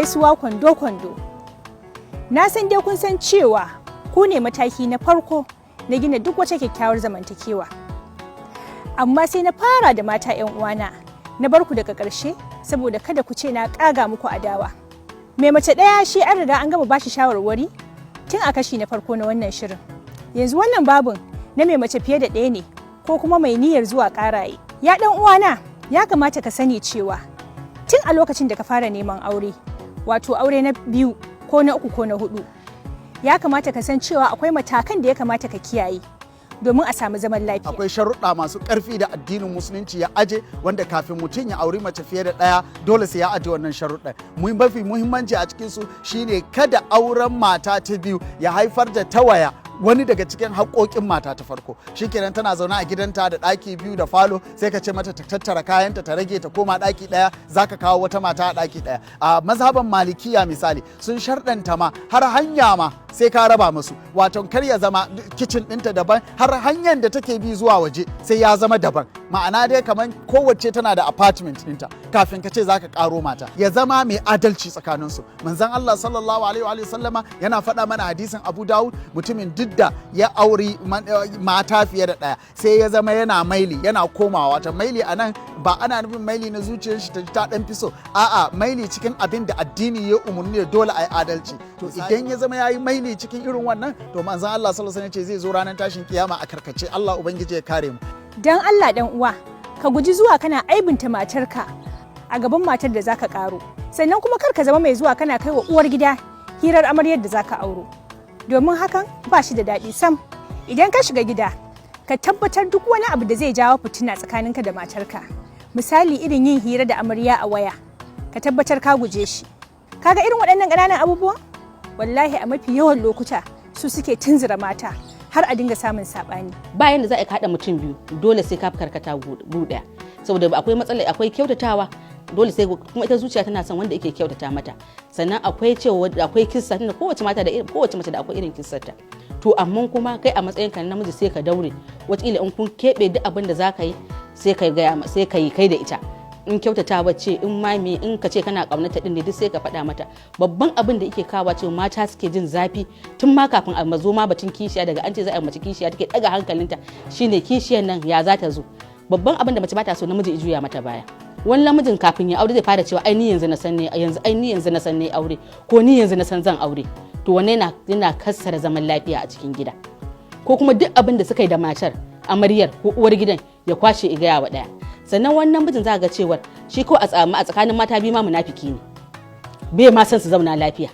gaisuwa kwando-kwando. Na san dai kun san cewa ku ne mataki na farko na gina duk wata kyakkyawar zamantakewa. Amma sai na fara da mata 'yan uwana, na bar ku daga ƙarshe saboda kada ku ce na ƙaga muku adawa. Mai mace ɗaya shi an riga an gama bashi shawarwari tun a kashi na farko na wannan shirin. Yanzu wannan babin na mai mace fiye da ɗaya ne ko kuma mai niyyar zuwa ƙaraye. Ya ɗan uwana, ya kamata ka sani cewa tun a lokacin da ka fara neman aure, wato aure na 2 ko na 3 ko na 4, ya kamata ka san cewa akwai matakan da ya kamata ka kiyaye domin a samu zaman lafiya. Akwai sharuɗa masu ƙarfi da addinin musulunci ya aje, wanda kafin mutum ya auri mace fiye da ɗaya dole sai ya aje wannan sharuɗa. Mafi muhimmanci a cikinsu shine kada auren mata ta biyu ya haifar da tawaya wani daga cikin haƙoƙin mata ta farko. Shikenan tana zaune a gidanta da ɗaki 2 da falo, sai ka ce mata ta tattara kayanta ta rage ta koma ɗaki ɗaya, zaka kawo wata mata a ɗaki ɗaya. A mazhaban malikiya misali sun sharɗanta ma har hanya ma sai ka raba musu, wato kar ya zama kicin ɗinta daban, har hanyar da take bi zuwa waje sai ya zama daban. Ma'ana dai kamar kowace tana da apartment ɗinta kafin ka ce zaka ƙaro mata. Ya zama mai adalci tsakaninsu. Manzon Allah sallallahu alaihi wa sallama yana faɗa mana hadisin Abu Dawud, mutumin duk da ya auri mata fiye da ɗaya sai ya zama yana maili, yana komawa. Ta maili a nan ba ana nufin maili na zuciyar shi ta ɗan fi so, a'a maili cikin abin da addini ya umarni da dole a yi adalci. To idan ya zama ya yi maili cikin irin wannan, to manzon Allah sallallahu alaihi wasallam ce zai zo ranar tashin kiyama a karkace. Allah ubangiji ya kare mu. Dan Allah dan uwa, ka guji zuwa kana aibinta matarka a gaban matar da zaka karo. Sannan kuma kar ka zama mai zuwa kana kai wa uwar gida hirar amaryar da zaka auro. Domin hakan ba shi da daɗi sam. Idan ka shiga gida, ka tabbatar duk wani abu da zai jawo fitina tsakaninka da matarka. Misali irin yin hira da amarya a waya, ka tabbatar ka guje shi. Kaga irin waɗannan ƙananan abubuwan? Wallahi a mafi yawan lokuta su suke tunzura mata har a dinga samun saɓani. Bayan da za a haɗa mutum biyu, dole sai ka karkata ɗaya. Saboda akwai matsala, akwai kyautatawa, dole sai kuma ita zuciya tana son wanda yake kyautata mata. Sannan akwai cewa akwai kissa, tunda kowace mace da akwai irin kissarta. To amma kuma kai a matsayin ka namiji sai ka daure, wataƙila in kun keɓe duk abin da za ka yi sai ka yi kai da ita. In kyautatawa ce, in ma me, in ka ce kana ƙaunata din ne duk sai ka faɗa mata. Babban abin da yake kawo cewa mata suke jin zafi tun ma kafin a mazo ma batun kishiya, daga an ce za a mace kishiya take ɗaga hankalinta shine kishiyar nan ya za ta zo. Babban abin da mace ba ta so namiji ya juya mata baya. Wani namijin kafin ya aure zai fara cewa ai ni yanzu na san ne aure, ko ni yanzu na san zan aure. To wannan yana kassara zaman lafiya a cikin gida. Ko kuma duk abin da suka yi da matar amaryar ko uwar gidan ya kwashe ya gaya wa ɗaya. Sannan wannan mijin za ga cewar shi ko a tsakanin mata biyu ma munafiki ne, bai ma san su zauna lafiya.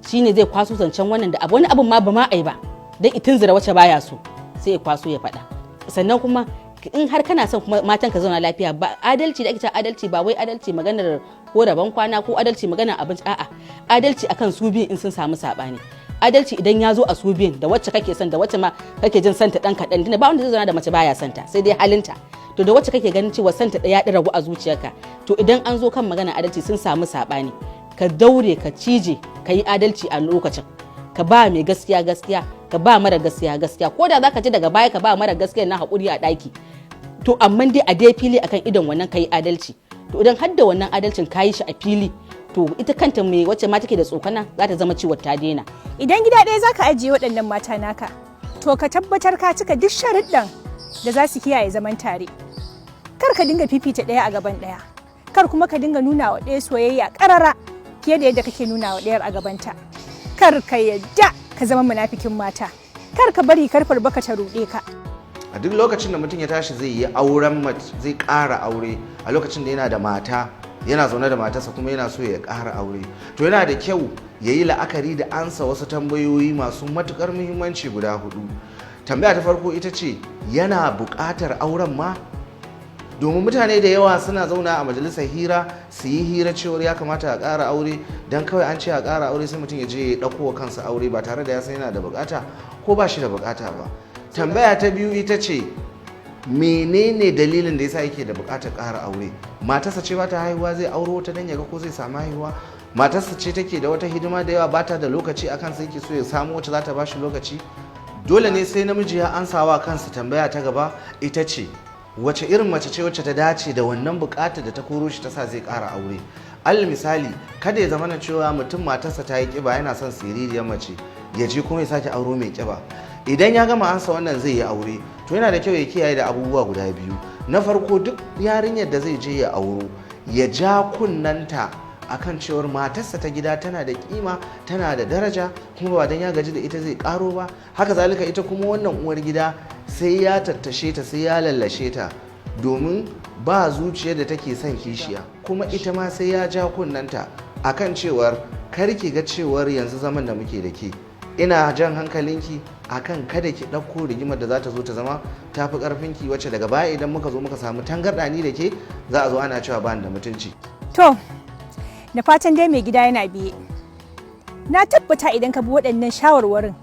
Shi ne zai kwaso zancen wannan da wani abin ma ba ma ai ba, dan itin zira wacce baya so sai ya kwaso ya faɗa. Sannan kuma in har kana son kuma matan ka zauna lafiya, ba adalci da ake cewa adalci ba wai adalci maganar ko rabon kwana ko adalci maganar abinci, a'a adalci akan su biyu in sun samu saɓani. Adalci idan ya zo a su biyun, da wacce kake son da wacce ma kake jin santa dan kaɗan, tunda ba wanda zai zauna da mace baya santa sai dai halinta. To da wacce kake ganin cewa santa ɗaya ɗi ragu a zuciyarka, to idan an zo kan magana adalci sun samu saɓani, ka daure ka cije ka yi adalci a lokacin. Ka ba mai gaskiya gaskiya, ka ba mara gaskiya gaskiya, ko da zaka ji daga baya ka ba mara gaskiya na haƙuri a ɗaki. To amma dai a dai fili akan idon wannan ka yi adalci. To idan har da wannan adalcin ka yi shi a fili, to ita kanta mai wacce ma take da tsokana za ta zama ciwon ta daina. Idan gida ɗaya za ka ajiye waɗannan mata naka, to ka tabbatar ka cika duk sharuɗan da za su kiyaye zaman tare. Kar ka dinga fifita ɗaya a gaban ɗaya, kar kuma ka dinga nuna wa ɗaya soyayya ƙarara fiye da yadda kake nuna wa ɗayar a gabanta. Kar ka yadda ka zama munafikin mata, kar ka bari karfar baka ta ruɗe ka. A duk lokacin da mutum ya tashi zai yi auren mace, zai ƙara aure a lokacin da yana da mata, yana zaune da matarsa kuma yana so ya ƙara aure, to yana da kyau ya yi la'akari da ansa wasu tambayoyi masu matuƙar muhimmanci guda 4. Tambaya ta farko ita ce, yana buƙatar auren ma? Domin mutane da yawa suna zauna a majalisar hira su yi hira cewar ya kamata a ƙara aure, don kawai an ce a ƙara aure sai mutum ya je ya ɗauko wa kansa aure ba tare da ya san yana da buƙata ko ba shi da buƙata ba. Tambaya ta biyu ita ce, menene dalilin da yasa yake da buƙatar ƙara aure? Matarsa ce ba ta haihuwa zai auro wata dan ya ga ko zai samu haihuwa? Matarsa ce take da wata hidima da yawa ba ta da lokaci akan sai yake so ya samu wacce za ta ba shi lokaci? Dole ne sai namiji ya ansawa kansa tambaya ta gaba, ita ce wace irin mace ce wacce ta dace da wannan buƙatar da ta koro shi ta sa zai ƙara aure? alal misali kada ya zama na cewa mutum matarsa ta yi kiba yana son siririyar mace ya je kuma ya sake auro mai kiba. Idan ya gama ansa wannan zai yi aure, to yana da kyau ya kiyaye da abubuwa guda biyu. Na farko, duk yarinyar da zai je ya auro ya ja kunnanta akan cewar matarsa ta gida tana da kima, tana da daraja, kuma ba dan ya gaji da ita zai karo ba. Haka zalika ita kuma wannan uwar gida sai ya tattashe ta, sai ya lallashe ta, domin ba zuciyar da take son kishiya. Kuma ita ma sai ya ja kunnanta akan cewar kar ki ga cewar yanzu zaman da muke da ke, ina jan hankalinki akan kada ki ɗauko rigimar da za ta zo ta zama tafi ƙarfinki, wacce daga baya idan muka zo muka samu tangarɗani da ke za a zo ana cewa ba da mutunci. To, da fatan dai mai gida yana biye. Na tabbata idan ka bi waɗannan shawarwarin,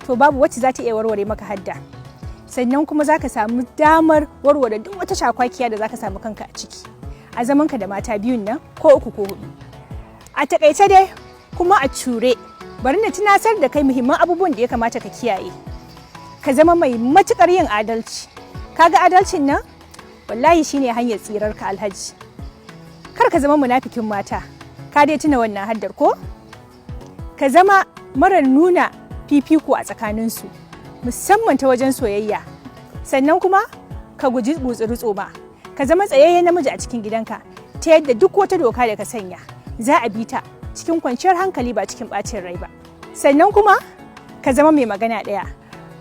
to babu wacce za ta iya warware maka hadda. Sannan kuma za ka samu damar warware duk wata shakwakiya da za ka samu kanka a ciki. A zamanka da mata biyun nan ko uku ko huɗu. A taƙaice dai kuma a cure. Bari na tunasar da kai muhimman abubuwan da ya kamata ka kiyaye. Ka zama mai matukar yin adalci. Kaga adalcin nan wallahi shine hanyar tsirar ka alhaji. Kar ka zama munafikin mata. Ka dai tuna wannan haddar ko? Ka zama marar nuna fifiko a tsakaninsu, musamman ta wajen soyayya. Sannan kuma ka guji gutsuri-tsoma. Ka zama tsayayyen namiji a cikin gidanka, ta yadda duk wata doka da ka sanya za a bi ta cikin kwanciyar hankali ba cikin ɓacin rai ba. Sannan kuma ka zama mai magana ɗaya.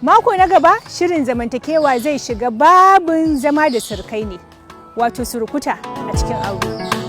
Mako na gaba shirin zamantakewa zai shiga babin zama da surukai ne, wato surukuta a cikin aure.